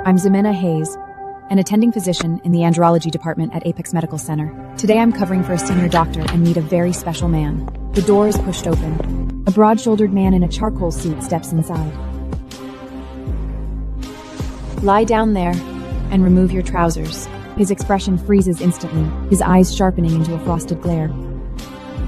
I'm Ximena Hayes, an attending physician in the andrology department at Apex Medical Center. Today I'm covering for a senior doctor and meet a very special man. The door is pushed open. A broad-shouldered man in a charcoal suit steps inside. Lie down there and remove your trousers. His expression freezes instantly, his eyes sharpening into a frosted glare.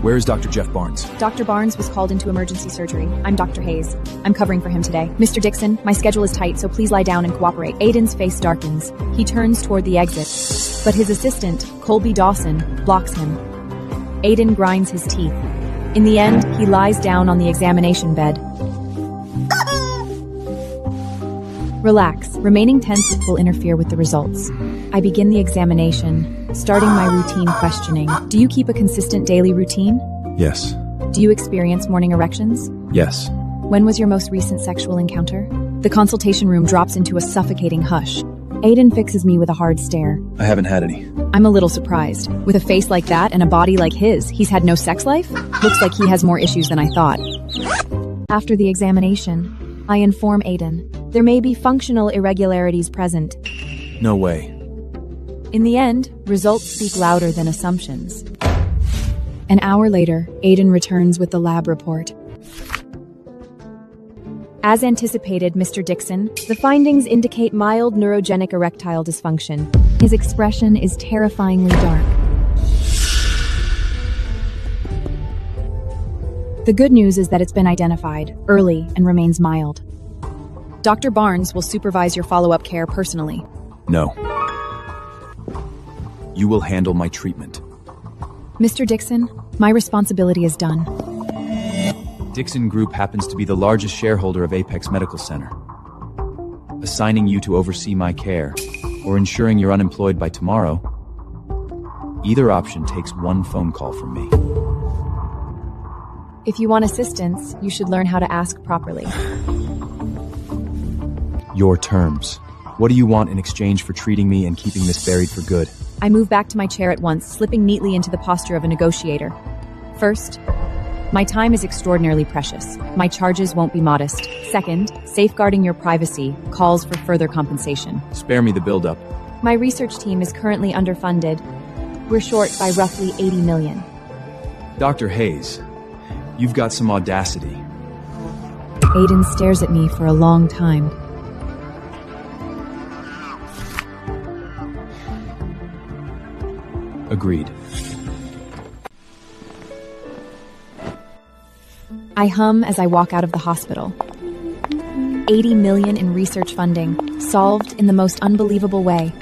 Where is Dr. Jeff Barnes? Dr. Barnes was called into emergency surgery. I'm Dr. Hayes. I'm covering for him today. Mr. Dixon, my schedule is tight, so please lie down and cooperate. Aiden's face darkens. He turns toward the exit, but his assistant, Colby Dawson, blocks him. Aiden grinds his teeth. In the end, he lies down on the examination bed. Relax. Remaining tense will interfere with the results. I begin the examination, starting my routine questioning. Do you keep a consistent daily routine? Yes. Do you experience morning erections? Yes. When was your most recent sexual encounter? The consultation room drops into a suffocating hush. Aiden fixes me with a hard stare. I haven't had any. I'm a little surprised. With a face like that and a body like his, he's had no sex life? Looks like he has more issues than I thought. After the examination, I inform Aiden. There may be functional irregularities present. No way. In the end, results speak louder than assumptions. An hour later, Aiden returns with the lab report. As anticipated, Mr. Dixon, the findings indicate mild neurogenic erectile dysfunction. His expression is terrifyingly dark. The good news is that it's been identified early and remains mild. Dr. Barnes will supervise your follow-up care personally. No. You will handle my treatment. Mr. Dixon, my responsibility is done. Dixon Group happens to be the largest shareholder of Apex Medical Center. Assigning you to oversee my care, or ensuring you're unemployed by tomorrow, either option takes one phone call from me. If you want assistance, you should learn how to ask properly. Your terms. What do you want in exchange for treating me and keeping this buried for good? I move back to my chair at once, slipping neatly into the posture of a negotiator. First, my time is extraordinarily precious. My charges won't be modest. Second, safeguarding your privacy calls for further compensation. Spare me the buildup. My research team is currently underfunded. We're short by roughly 80 million. Dr. Hayes, you've got some audacity. Aiden stares at me for a long time. Agreed. I hum as I walk out of the hospital. 80 million in research funding, solved in the most unbelievable way.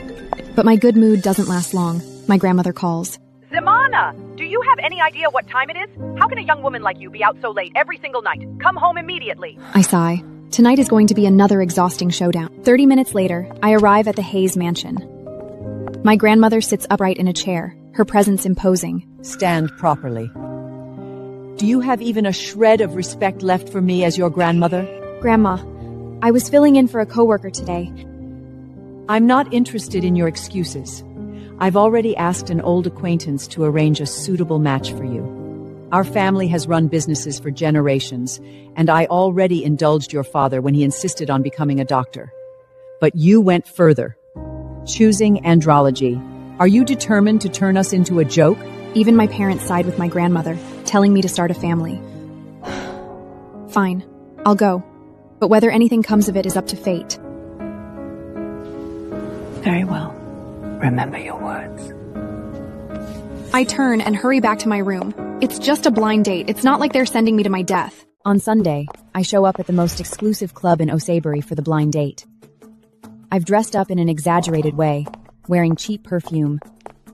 But my good mood doesn't last long. My grandmother calls. Ximena, do you have any idea what time it is? How can a young woman like you be out so late every single night? Come home immediately. I sigh. Tonight is going to be another exhausting showdown. 30 minutes later, I arrive at the Hayes mansion. My grandmother sits upright in a chair, her presence imposing. Stand properly. Do you have even a shred of respect left for me as your grandmother? Grandma, I was filling in for a coworker today. I'm not interested in your excuses. I've already asked an old acquaintance to arrange a suitable match for you. Our family has run businesses for generations, and I already indulged your father when he insisted on becoming a doctor. But you went further, choosing andrology. Are you determined to turn us into a joke? Even my parents side with my grandmother, telling me to start a family. Fine, I'll go. But whether anything comes of it is up to fate. Very well. Remember your words. I turn and hurry back to my room. It's just a blind date. It's not like they're sending me to my death. On Sunday, I show up at the most exclusive club in O'Sabury for the blind date. I've dressed up in an exaggerated way, wearing cheap perfume.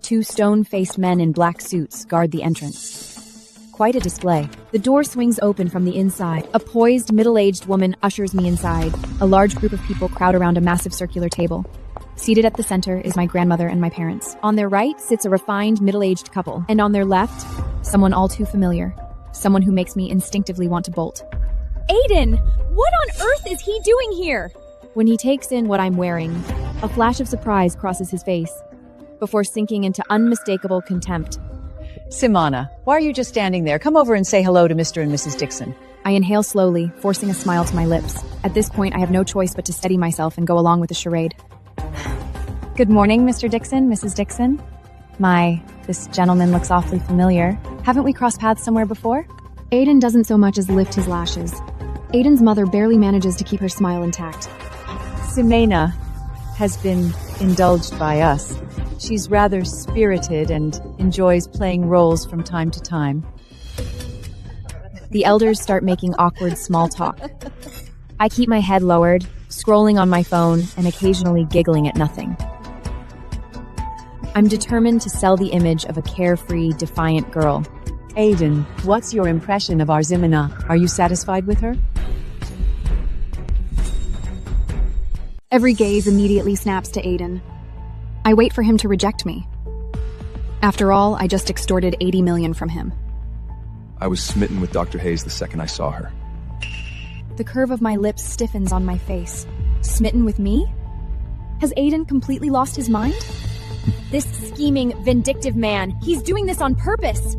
2 stone-faced men in black suits guard the entrance. Quite a display. The door swings open from the inside. A poised, middle-aged woman ushers me inside. A large group of people crowd around a massive circular table. Seated at the center is my grandmother and my parents. On their right sits a refined, middle-aged couple. And on their left, someone all too familiar. Someone who makes me instinctively want to bolt. Aiden! What on earth is he doing here? When he takes in what I'm wearing, a flash of surprise crosses his face, before sinking into unmistakable contempt. Ximena, why are you just standing there? Come over and say hello to Mr. and Mrs. Dixon. I inhale slowly, forcing a smile to my lips. At this point, I have no choice but to steady myself and go along with the charade. Good morning, Mr. Dixon, Mrs. Dixon. This gentleman looks awfully familiar. Haven't we crossed paths somewhere before? Aiden doesn't so much as lift his lashes. Aiden's mother barely manages to keep her smile intact. Simena has been indulged by us. She's rather spirited and enjoys playing roles from time to time. The elders start making awkward small talk. I keep my head lowered, scrolling on my phone and occasionally giggling at nothing. I'm determined to sell the image of a carefree, defiant girl. Aiden, what's your impression of our Simena? Are you satisfied with her? Every gaze immediately snaps to Aiden. I wait for him to reject me. After all, I just extorted 80 million from him. I was smitten with Dr. Hayes the second I saw her. The curve of my lips stiffens on my face. Smitten with me? Has Aiden completely lost his mind? This scheming, vindictive man, he's doing this on purpose!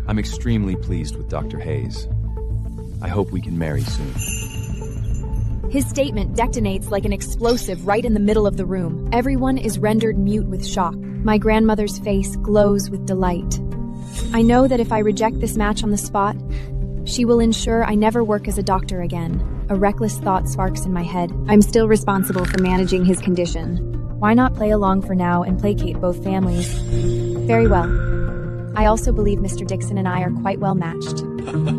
I'm extremely pleased with Dr. Hayes. I hope we can marry soon. His statement detonates like an explosive right in the middle of the room. Everyone is rendered mute with shock. My grandmother's face glows with delight. I know that if I reject this match on the spot, she will ensure I never work as a doctor again. A reckless thought sparks in my head. I'm still responsible for managing his condition. Why not play along for now and placate both families? Very well. I also believe Mr. Dixon and I are quite well matched.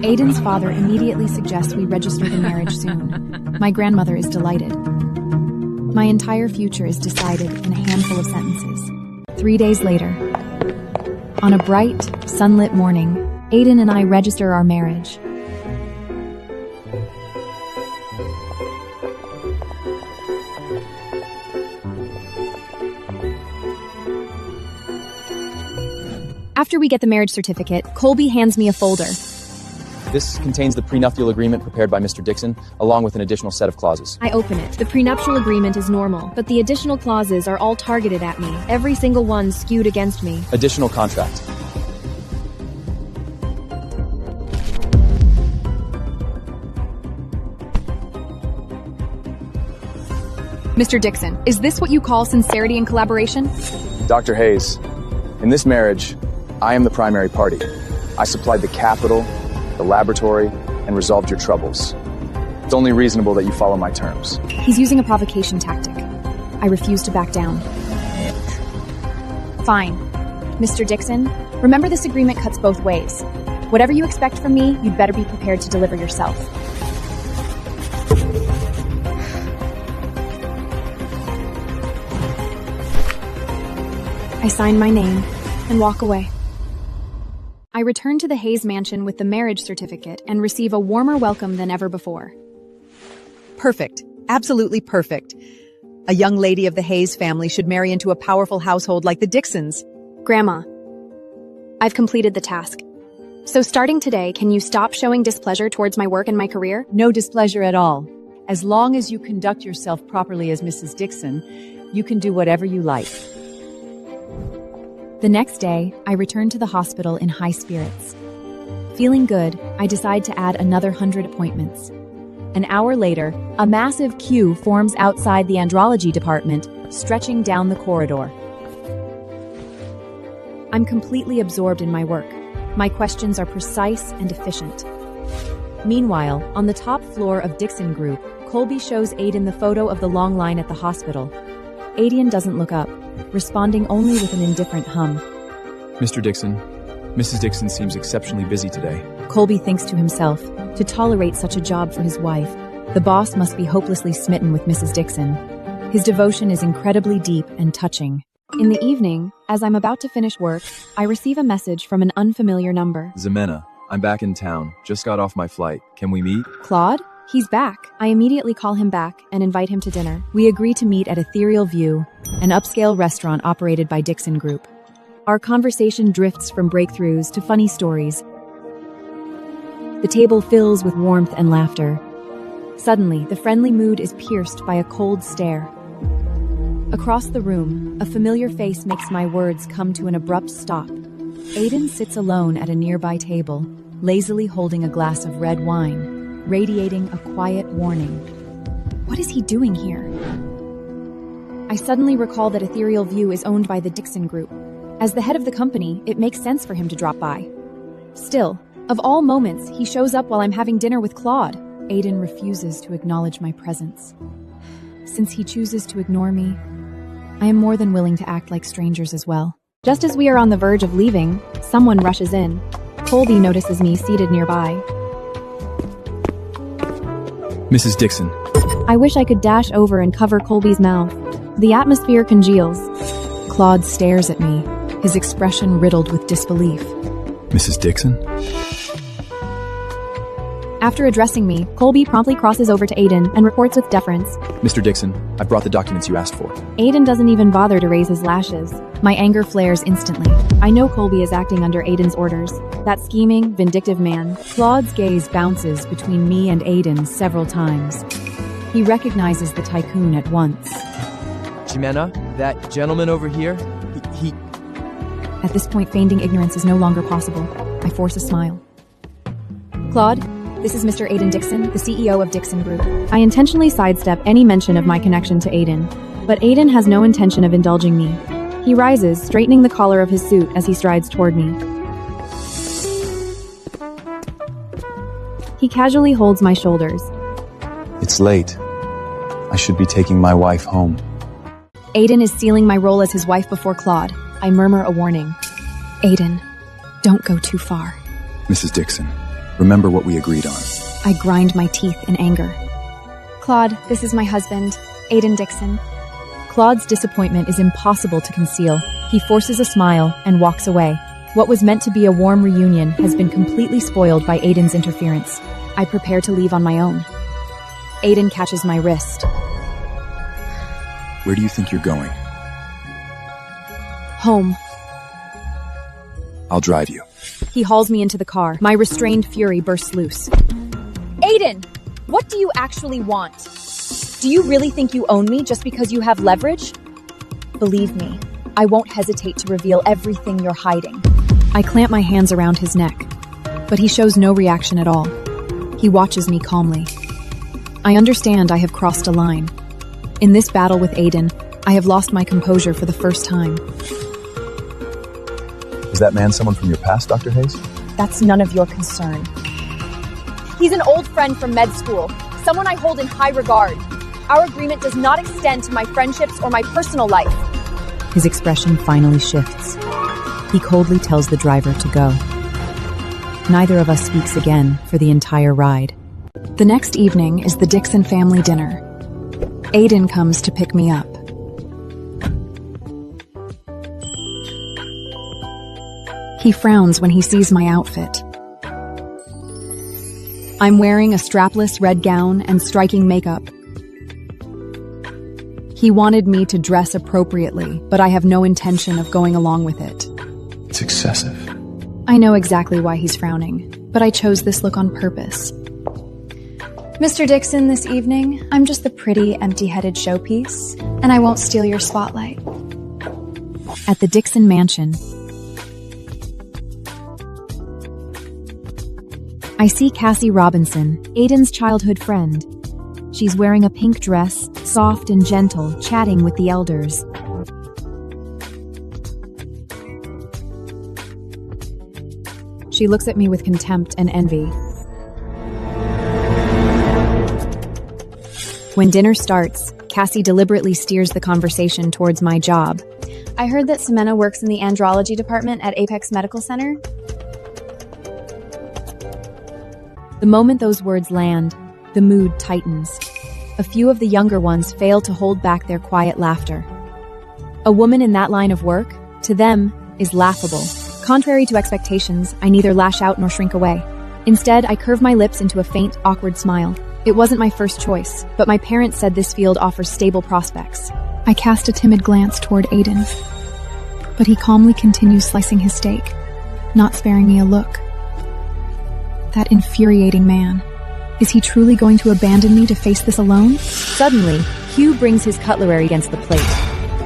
Aiden's father immediately suggests we register the marriage soon. My grandmother is delighted. My entire future is decided in a handful of sentences. 3 days later, on a bright, sunlit morning, Aiden and I register our marriage. After we get the marriage certificate, Colby hands me a folder. This contains the prenuptial agreement prepared by Mr. Dixon, along with an additional set of clauses. I open it. The prenuptial agreement is normal, but the additional clauses are all targeted at me. Every single one skewed against me. Additional contract. Mr. Dixon, is this what you call sincerity and collaboration? Dr. Hayes, in this marriage, I am the primary party. I supplied the capital, the laboratory, and resolved your troubles. It's only reasonable that you follow my terms. He's using a provocation tactic. I refuse to back down. Fine. Mr. Dixon, remember this agreement cuts both ways. Whatever you expect from me, you'd better be prepared to deliver yourself. I sign my name and walk away. I return to the Hayes mansion with the marriage certificate and receive a warmer welcome than ever before. Perfect. Absolutely perfect. A young lady of the Hayes family should marry into a powerful household like the Dixons. Grandma, I've completed the task. So starting today, can you stop showing displeasure towards my work and my career? No displeasure at all. As long as you conduct yourself properly as Mrs. Dixon, you can do whatever you like. The next day, I return to the hospital in high spirits. Feeling good, I decide to add another 100 appointments. An hour later, a massive queue forms outside the andrology department, stretching down the corridor. I'm completely absorbed in my work. My questions are precise and efficient. Meanwhile, on the top floor of Dixon Group, Colby shows Aiden the photo of the long line at the hospital. Aiden doesn't look up, responding only with an indifferent hum. Mr. Dixon, Mrs. Dixon seems exceptionally busy today. Colby thinks to himself, to tolerate such a job for his wife, the boss must be hopelessly smitten with Mrs. Dixon. His devotion is incredibly deep and touching. In the evening, as I'm about to finish work, I receive a message from an unfamiliar number. Ximena, I'm back in town. Just got off my flight. Can we meet? Claude? He's back. I immediately call him back and invite him to dinner. We agree to meet at Ethereal View, an upscale restaurant operated by Dixon Group. Our conversation drifts from breakthroughs to funny stories. The table fills with warmth and laughter. Suddenly, the friendly mood is pierced by a cold stare. Across the room, a familiar face makes my words come to an abrupt stop. Aiden sits alone at a nearby table, lazily holding a glass of red wine. radiating a quiet warning. What is he doing here? I suddenly recall that Ethereal View is owned by the Dixon Group. As the head of the company, it makes sense for him to drop by. Still, of all moments, he shows up while I'm having dinner with Claude. Aiden refuses to acknowledge my presence. Since he chooses to ignore me, I am more than willing to act like strangers as well. Just as we are on the verge of leaving, someone rushes in. Colby notices me seated nearby. Mrs. Dixon. I wish I could dash over and cover Colby's mouth. The atmosphere congeals. Claude stares at me, his expression riddled with disbelief. Mrs. Dixon? After addressing me, Colby promptly crosses over to Aiden and reports with deference. Mr. Dixon, I brought the documents you asked for. Aiden doesn't even bother to raise his lashes. My anger flares instantly. I know Colby is acting under Aiden's orders. That scheming, vindictive man. Claude's gaze bounces between me and Aiden several times. He recognizes the tycoon at once. Jimena, that gentleman over here, he... At this point, feigning ignorance is no longer possible. I force a smile. Claude, this is Mr. Aiden Dixon, the CEO of Dixon Group. I intentionally sidestep any mention of my connection to Aiden, but Aiden has no intention of indulging me. He rises, straightening the collar of his suit as he strides toward me. He casually holds my shoulders. It's late. I should be taking my wife home. Aiden is sealing my role as his wife before Claude. I murmur a warning. Aiden, don't go too far. Mrs. Dixon, remember what we agreed on. I grind my teeth in anger. Claude, this is my husband, Aiden Dixon. Claude's disappointment is impossible to conceal. He forces a smile and walks away. What was meant to be a warm reunion has been completely spoiled by Aiden's interference. I prepare to leave on my own. Aiden catches my wrist. Where do you think you're going? Home. I'll drive you. He hauls me into the car. My restrained fury bursts loose. Aiden, what do you actually want? Do you really think you own me just because you have leverage? Believe me, I won't hesitate to reveal everything you're hiding. I clamp my hands around his neck, but he shows no reaction at all. He watches me calmly. I understand I have crossed a line. In this battle with Aiden, I have lost my composure for the first time. Is that man someone from your past, Dr. Hayes? That's none of your concern. He's an old friend from med school, someone I hold in high regard. Our agreement does not extend to my friendships or my personal life. His expression finally shifts. He coldly tells the driver to go. Neither of us speaks again for the entire ride. The next evening is the Dixon family dinner. Aiden comes to pick me up. He frowns when he sees my outfit. I'm wearing a strapless red gown and striking makeup. He wanted me to dress appropriately, but I have no intention of going along with it. It's excessive. I know exactly why he's frowning, but I chose this look on purpose. Mr. Dixon, this evening, I'm just the pretty, empty-headed showpiece, and I won't steal your spotlight. At the Dixon mansion, I see Cassie Robinson, Aiden's childhood friend. She's wearing a pink dress, soft and gentle, chatting with the elders. She looks at me with contempt and envy. When dinner starts, Cassie deliberately steers the conversation towards my job. I heard that Ximena works in the andrology department at Apex Medical Center. The moment those words land, the mood tightens. A few of the younger ones fail to hold back their quiet laughter. A woman in that line of work, to them, is laughable. Contrary to expectations, I neither lash out nor shrink away. Instead, I curve my lips into a faint, awkward smile. It wasn't my first choice, but my parents said this field offers stable prospects. I cast a timid glance toward Aiden, but he calmly continues slicing his steak, not sparing me a look. That infuriating man. Is he truly going to abandon me to face this alone? Suddenly, Hugh brings his cutlery against the plate.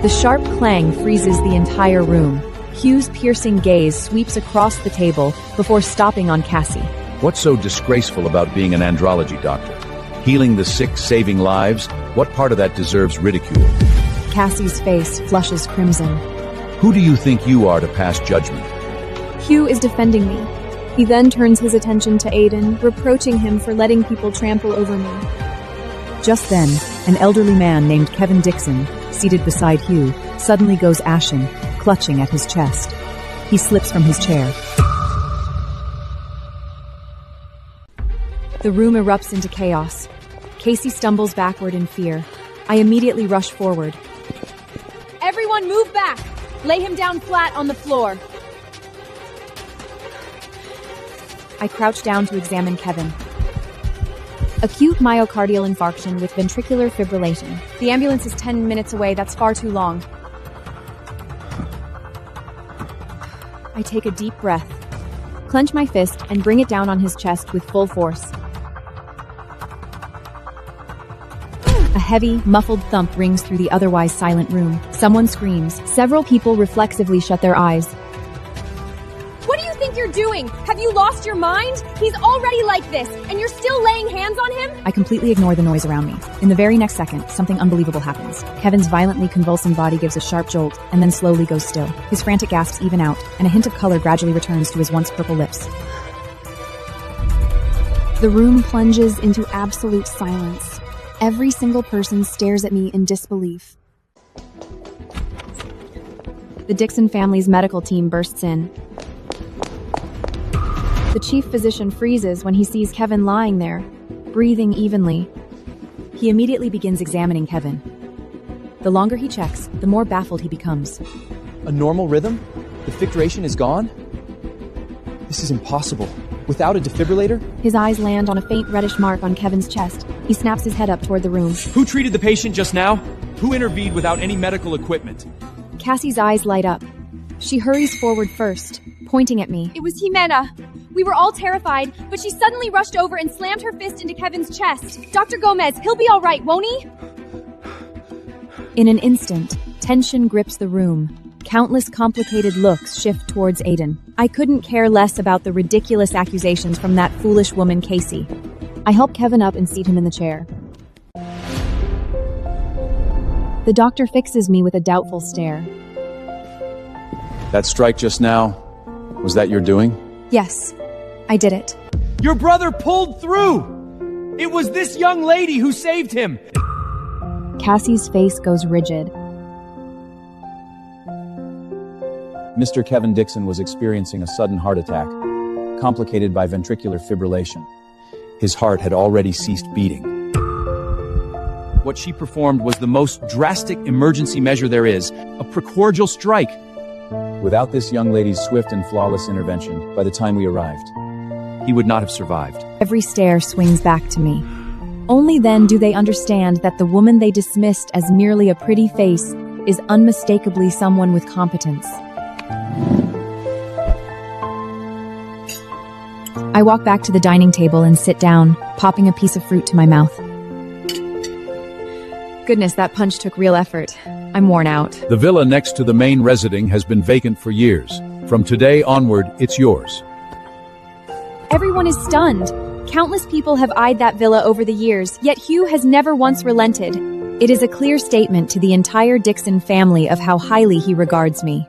The sharp clang freezes the entire room. Hugh's piercing gaze sweeps across the table before stopping on Cassie. What's so disgraceful about being an andrology doctor? Healing the sick, saving lives? What part of that deserves ridicule? Cassie's face flushes crimson. Who do you think you are to pass judgment? Hugh is defending me. He then turns his attention to Aiden, reproaching him for letting people trample over me. Just then, an elderly man named Kevin Dixon, seated beside Hugh, suddenly goes ashen, clutching at his chest. He slips from his chair. The room erupts into chaos. Casey stumbles backward in fear. I immediately rush forward. Everyone move back! Lay him down flat on the floor. I crouch down to examine Kevin. Acute myocardial infarction with ventricular fibrillation. The ambulance is 10 minutes away. That's far too long. I take a deep breath, clench my fist, and bring it down on his chest with full force. A heavy, muffled thump rings through the otherwise silent room. Someone screams. Several people reflexively shut their eyes. What do you think you're doing? Have you lost your mind? He's already like this, and you're still laying hands on him? I completely ignore the noise around me. In the very next second, something unbelievable happens. Kevin's violently convulsing body gives a sharp jolt, and then slowly goes still. His frantic gasps even out, and a hint of color gradually returns to his once purple lips. The room plunges into absolute silence. Every single person stares at me in disbelief. The Dixon family's medical team bursts in. The chief physician freezes when he sees Kevin lying there, breathing evenly. He immediately begins examining Kevin. The longer he checks, the more baffled he becomes. A normal rhythm? The fictration is gone? This is impossible. Without a defibrillator? His eyes land on a faint reddish mark on Kevin's chest. He snaps his head up toward the room. Who treated the patient just now? Who intervened without any medical equipment? Cassie's eyes light up. She hurries forward first, pointing at me. It was Jimena. We were all terrified, but she suddenly rushed over and slammed her fist into Kevin's chest. Dr. Gomez, he'll be all right, won't he? In an instant, tension grips the room. Countless complicated looks shift towards Aiden. I couldn't care less about the ridiculous accusations from that foolish woman, Casey. I help Kevin up and seat him in the chair. The doctor fixes me with a doubtful stare. That strike just now, was that your doing? Yes, I did it. Your brother pulled through! It was this young lady who saved him! Cassie's face goes rigid. Mr. Kevin Dixon was experiencing a sudden heart attack, complicated by ventricular fibrillation. His heart had already ceased beating. What she performed was the most drastic emergency measure there is, a precordial strike. Without this young lady's swift and flawless intervention, by the time we arrived, He would not have survived. Every stare swings back to me. Only then do they understand that the woman they dismissed as merely a pretty face is unmistakably someone with competence. I walk back to the dining table and sit down, popping a piece of fruit to my mouth. Goodness, that punch took real effort. I'm worn out. The villa next to the main residing has been vacant for years. From today onward, it's yours. Everyone is stunned. Countless people have eyed that villa over the years, yet Hugh has never once relented. It is a clear statement to the entire Dixon family of how highly he regards me.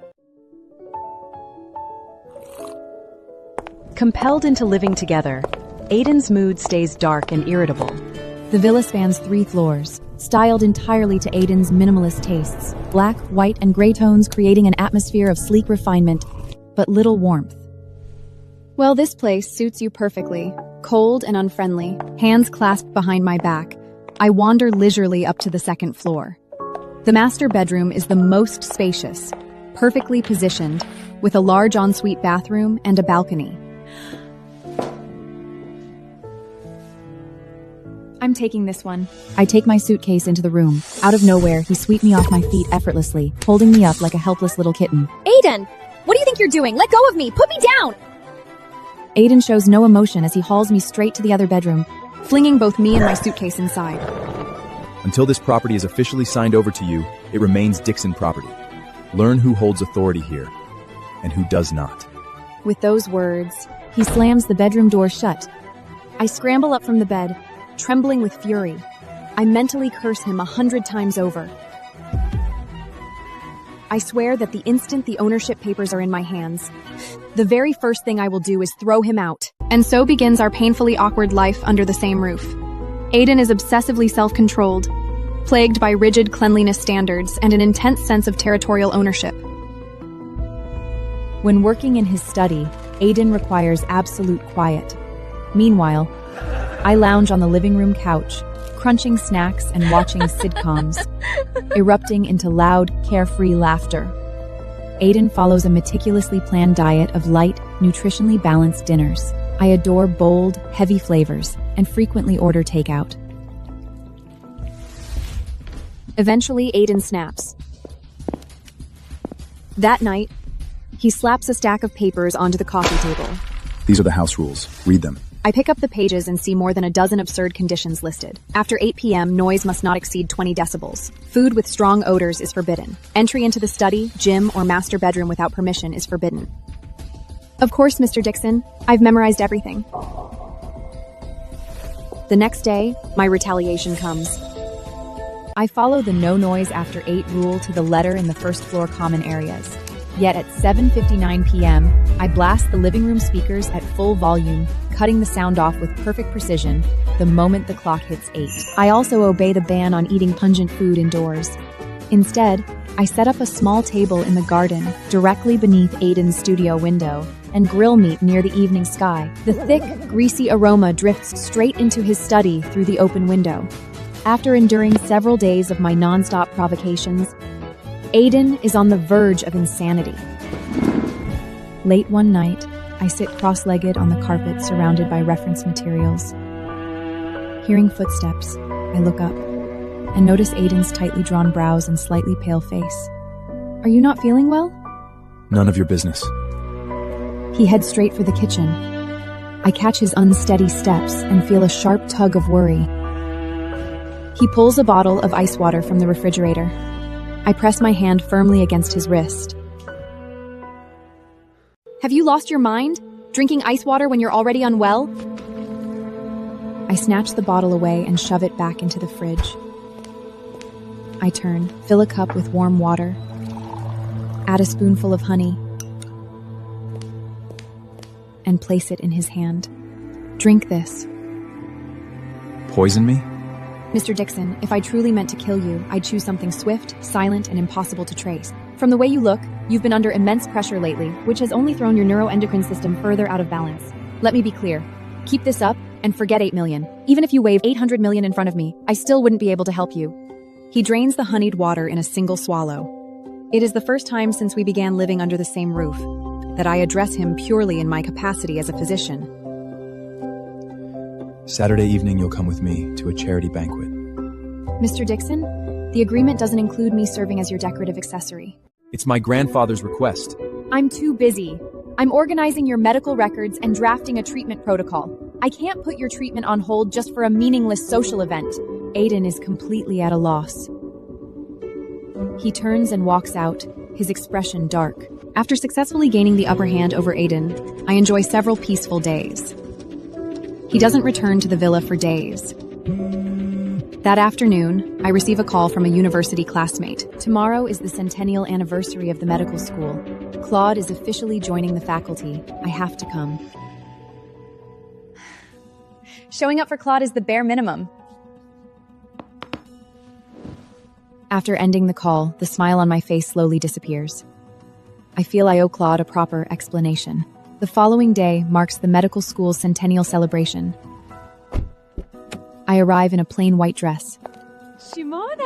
Compelled into living together, Aiden's mood stays dark and irritable. The villa spans 3 floors, styled entirely to Aiden's minimalist tastes. Black, white, and gray tones creating an atmosphere of sleek refinement, but little warmth. Well, this place suits you perfectly. Cold and unfriendly, hands clasped behind my back. I wander leisurely up to the 2nd floor. The master bedroom is the most spacious, perfectly positioned, with a large ensuite bathroom and a balcony. I'm taking this one. I take my suitcase into the room. Out of nowhere, he sweeps me off my feet effortlessly, holding me up like a helpless little kitten. Aiden! What do you think you're doing? Let go of me! Put me down! Aiden shows no emotion as he hauls me straight to the other bedroom, flinging both me and my suitcase inside. Until this property is officially signed over to you, it remains Dixon property. Learn who holds authority here and who does not. With those words, He slams the bedroom door shut. I scramble up from the bed, trembling with fury. I mentally curse him 100 times over. I swear that the instant the ownership papers are in my hands, the very first thing I will do is throw him out. And so begins our painfully awkward life under the same roof. Aiden is obsessively self-controlled, plagued by rigid cleanliness standards and an intense sense of territorial ownership. When working in his study, Aiden requires absolute quiet. Meanwhile, I lounge on the living room couch, crunching snacks and watching sitcoms, erupting into loud, carefree laughter. Aiden follows a meticulously planned diet of light, nutritionally balanced dinners. I adore bold, heavy flavors and frequently order takeout. Eventually, Aiden snaps. That night, he slaps a stack of papers onto the coffee table. These are the house rules. Read them. I pick up the pages and see more than a dozen absurd conditions listed. After 8 p.m., noise must not exceed 20 decibels. Food with strong odors is forbidden. Entry into the study, gym, or master bedroom without permission is forbidden. Of course, Mr. Dixon. I've memorized everything. The next day, my retaliation comes. I follow the no noise after 8 rule to the letter in the first floor common areas. Yet at 7:59 p.m., I blast the living room speakers at full volume, cutting the sound off with perfect precision the moment the clock hits 8. I also obey the ban on eating pungent food indoors. Instead, I set up a small table in the garden, directly beneath Aiden's studio window, and grill meat near the evening sky. The thick, greasy aroma drifts straight into his study through the open window. After enduring several days of my non-stop provocations, Aiden is on the verge of insanity. Late one night, I sit cross-legged on the carpet surrounded by reference materials. Hearing footsteps, I look up and notice Aiden's tightly drawn brows and slightly pale face. Are you not feeling well? None of your business. He heads straight for the kitchen. I catch his unsteady steps and feel a sharp tug of worry. He pulls a bottle of ice water from the refrigerator. I press my hand firmly against his wrist. Have you lost your mind? Drinking ice water when you're already unwell? I snatch the bottle away and shove it back into the fridge. I turn, fill a cup with warm water, add a spoonful of honey, and place it in his hand. Drink this. Poison me? Mr. Dixon, if I truly meant to kill you, I'd choose something swift, silent, and impossible to trace. From the way you look, you've been under immense pressure lately, which has only thrown your neuroendocrine system further out of balance. Let me be clear. Keep this up and forget 8 million. Even if you waved 800 million in front of me, I still wouldn't be able to help you. He drains the honeyed water in a single swallow. It is the first time since we began living under the same roof that I address him purely in my capacity as a physician. Saturday evening, you'll come with me to a charity banquet. Mr. Dixon, the agreement doesn't include me serving as your decorative accessory. It's my grandfather's request. I'm too busy. I'm organizing your medical records and drafting a treatment protocol. I can't put your treatment on hold just for a meaningless social event. Aiden is completely at a loss. He turns and walks out, his expression dark. After successfully gaining the upper hand over Aiden, I enjoy several peaceful days. He doesn't return to the villa for days. That afternoon, I receive a call from a university classmate. Tomorrow is the centennial anniversary of the medical school. Claude is officially joining the faculty. I have to come. Showing up for Claude is the bare minimum. After ending the call, the smile on my face slowly disappears. I feel I owe Claude a proper explanation. The following day marks the medical school's centennial celebration. I arrive in a plain white dress. Shimona!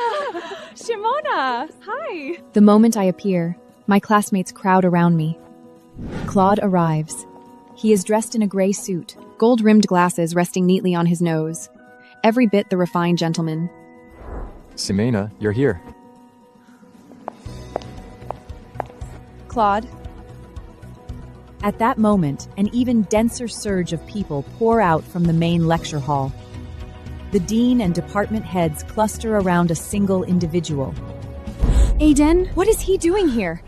Hi! The moment I appear, my classmates crowd around me. Claude arrives. He is dressed in a gray suit, Gold-rimmed glasses resting neatly on his nose. Every bit the refined gentleman. Ximena, you're here. Claude. At that moment, an even denser surge of people pour out from the main lecture hall. The dean and department heads cluster around a single individual. Aiden, what is he doing here?